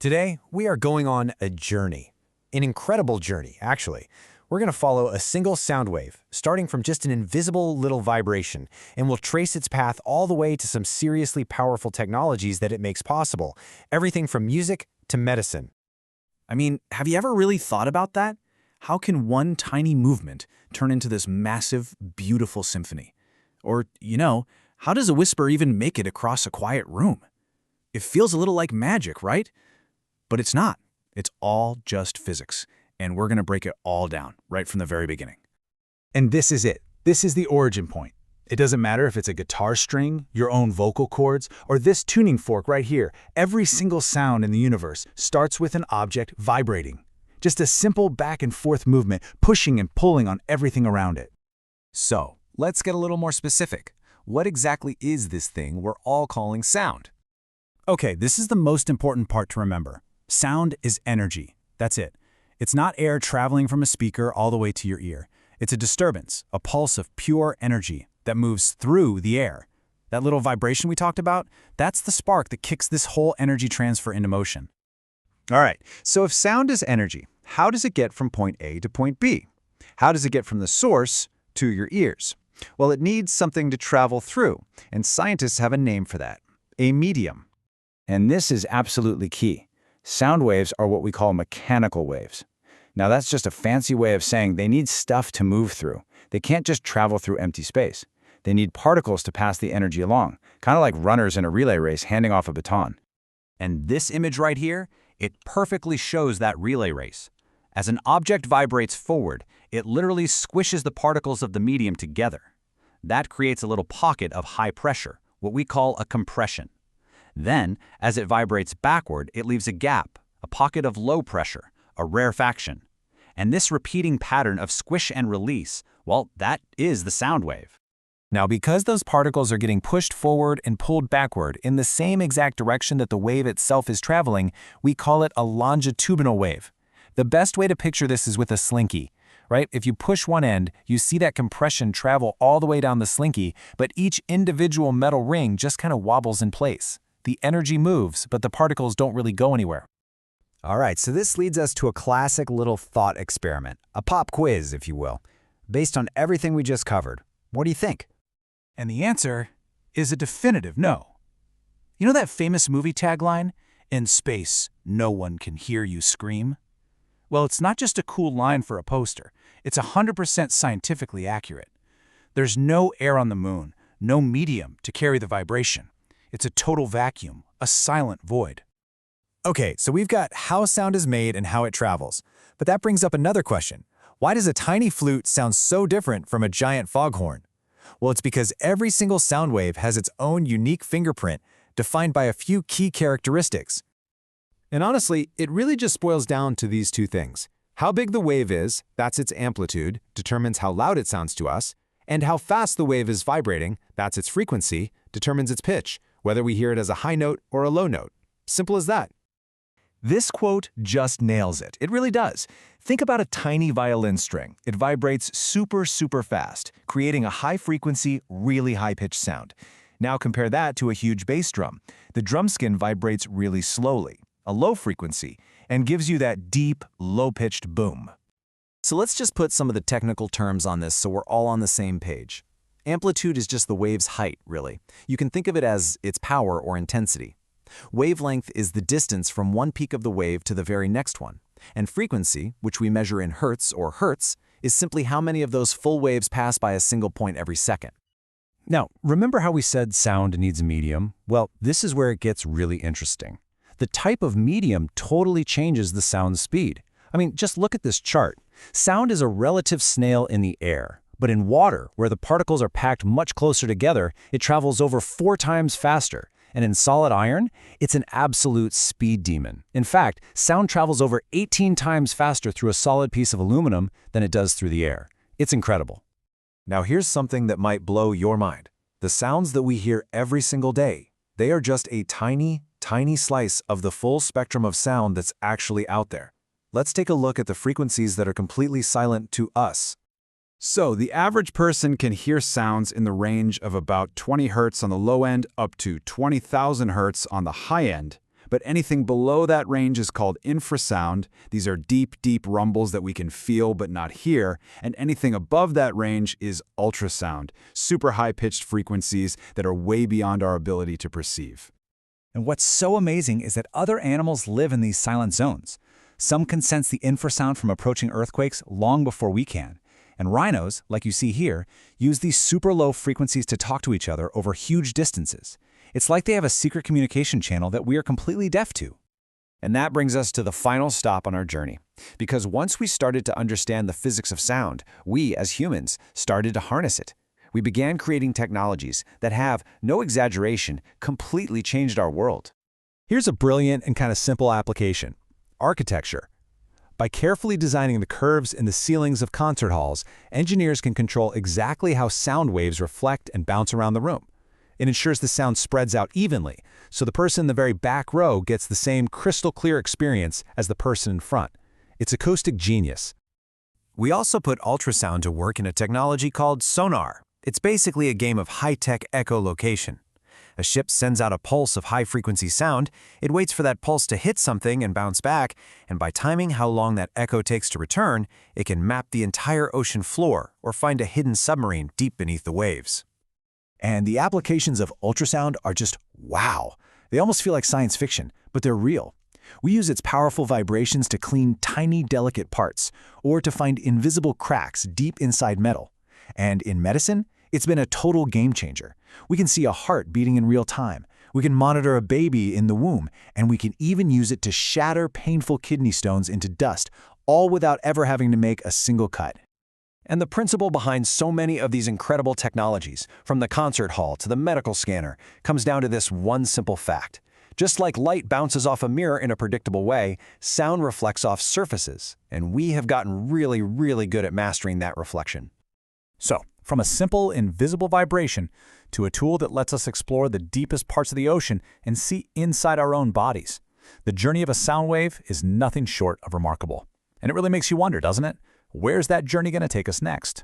Today, we are going on a journey. An incredible journey, actually. We're going to follow a single sound wave, starting from just an invisible little vibration, and we'll trace its path all the way to some seriously powerful technologies that it makes possible. Everything from music to medicine. I mean, have you ever really thought about that? How can one tiny movement turn into this massive, beautiful symphony? Or, how does a whisper even make it across a quiet room? It feels a little like magic, right? But it's not. It's all just physics, and we're going to break it all down right from the very beginning. And this is it. This is the origin point. It doesn't matter if it's a guitar string, your own vocal cords, or this tuning fork right here. Every single sound in the universe starts with an object vibrating. Just a simple back and forth movement, pushing and pulling on everything around it. So, let's get a little more specific. What exactly is this thing we're all calling sound? Okay, this is the most important part to remember. Sound is energy. That's it. It's not air traveling from a speaker all the way to your ear. It's a disturbance, a pulse of pure energy that moves through the air. That little vibration we talked about, that's the spark that kicks this whole energy transfer into motion. All right, so if sound is energy, how does it get from point A to point B? How does it get from the source to your ears? Well, it needs something to travel through, and scientists have a name for that: a medium. And this is absolutely key. Sound waves are what we call mechanical waves. Now that's just a fancy way of saying they need stuff to move through. They can't just travel through empty space. They need particles to pass the energy along, kind of like runners in a relay race handing off a baton. And this image right here, it perfectly shows that relay race. As an object vibrates forward, it literally squishes the particles of the medium together. That creates a little pocket of high pressure, what we call a compression. Then, as it vibrates backward, it leaves a gap, a pocket of low pressure, a rarefaction. And this repeating pattern of squish and release, well, that is the sound wave. Now, because those particles are getting pushed forward and pulled backward in the same exact direction that the wave itself is traveling, we call it a longitudinal wave. The best way to picture this is with a slinky, right? If you push one end, you see that compression travel all the way down the slinky, but each individual metal ring just kind of wobbles in place. The energy moves, but the particles don't really go anywhere. All right, so this leads us to a classic little thought experiment, a pop quiz, if you will. Based on everything we just covered, what do you think? And the answer is a definitive no. You know that famous movie tagline, "In space, no one can hear you scream"? Well, it's not just a cool line for a poster. It's 100% scientifically accurate. There's no air on the moon, no medium to carry the vibration. It's a total vacuum, a silent void. Okay, so we've got how sound is made and how it travels. But that brings up another question. Why does a tiny flute sound so different from a giant foghorn? Well, it's because every single sound wave has its own unique fingerprint, defined by a few key characteristics. And honestly, it really just boils down to these two things. How big the wave is, that's its amplitude, determines how loud it sounds to us, and how fast the wave is vibrating, that's its frequency, determines its pitch, whether we hear it as a high note or a low note. Simple as that. This quote just nails it. It really does. Think about a tiny violin string. It vibrates super fast, creating a high-frequency, really high-pitched sound. Now compare that to a huge bass drum. The drum skin vibrates really slowly, a low frequency, and gives you that deep, low-pitched boom. So let's just put some of the technical terms on this so we're all on the same page. Amplitude is just the wave's height, really. You can think of it as its power or intensity. Wavelength is the distance from one peak of the wave to the very next one. And frequency, which we measure in hertz or hertz, is simply how many of those full waves pass by a single point every second. Now, remember how we said sound needs a medium? Well, this is where it gets really interesting. The type of medium totally changes the sound speed. I mean, just look at this chart. Sound is a relative snail in the air. But in water, where the particles are packed much closer together, it travels over 4 times faster. And in solid iron, it's an absolute speed demon. In fact, sound travels over 18 times faster through a solid piece of aluminum than it does through the air. It's incredible. Now here's something that might blow your mind. The sounds that we hear every single day, they are just a tiny slice of the full spectrum of sound that's actually out there. Let's take a look at the frequencies that are completely silent to us. So the average person can hear sounds in the range of about 20 Hz on the low end up to 20,000 Hz on the high end, But anything below that range is called infrasound. These are deep, deep rumbles that we can feel but not hear. And anything above that range is ultrasound, super high-pitched frequencies that are way beyond our ability to perceive. And what's so amazing is that other animals live in these silent zones. Some can sense the infrasound from approaching earthquakes long before we can. And rhinos, like you see here, use these super low frequencies to talk to each other over huge distances. It's like they have a secret communication channel that we are completely deaf to. And that brings us to the final stop on our journey. Because once we started to understand the physics of sound, we, as humans, started to harness it. We began creating technologies that have, no exaggeration, completely changed our world. Here's a brilliant and kind of simple application. Architecture. By carefully designing the curves in the ceilings of concert halls, engineers can control exactly how sound waves reflect and bounce around the room. It ensures the sound spreads out evenly, so the person in the very back row gets the same crystal clear experience as the person in front. It's acoustic genius. We also put ultrasound to work in a technology called sonar. It's basically a game of high-tech echolocation. A ship sends out a pulse of high-frequency sound, it waits for that pulse to hit something and bounce back, and by timing how long that echo takes to return, it can map the entire ocean floor or find a hidden submarine deep beneath the waves. And the applications of ultrasound are just wow. They almost feel like science fiction, but they're real. We use its powerful vibrations to clean tiny, delicate parts, or to find invisible cracks deep inside metal. And in medicine, it's been a total game changer. We can see a heart beating in real time. We can monitor a baby in the womb, and we can even use it to shatter painful kidney stones into dust, all without ever having to make a single cut. And the principle behind so many of these incredible technologies, from the concert hall to the medical scanner, comes down to this one simple fact. Just like light bounces off a mirror in a predictable way, sound reflects off surfaces, and we have gotten really, really good at mastering that reflection. So, from a simple, invisible vibration to a tool that lets us explore the deepest parts of the ocean and see inside our own bodies, the journey of a sound wave is nothing short of remarkable. And it really makes you wonder, doesn't it? Where's that journey going to take us next?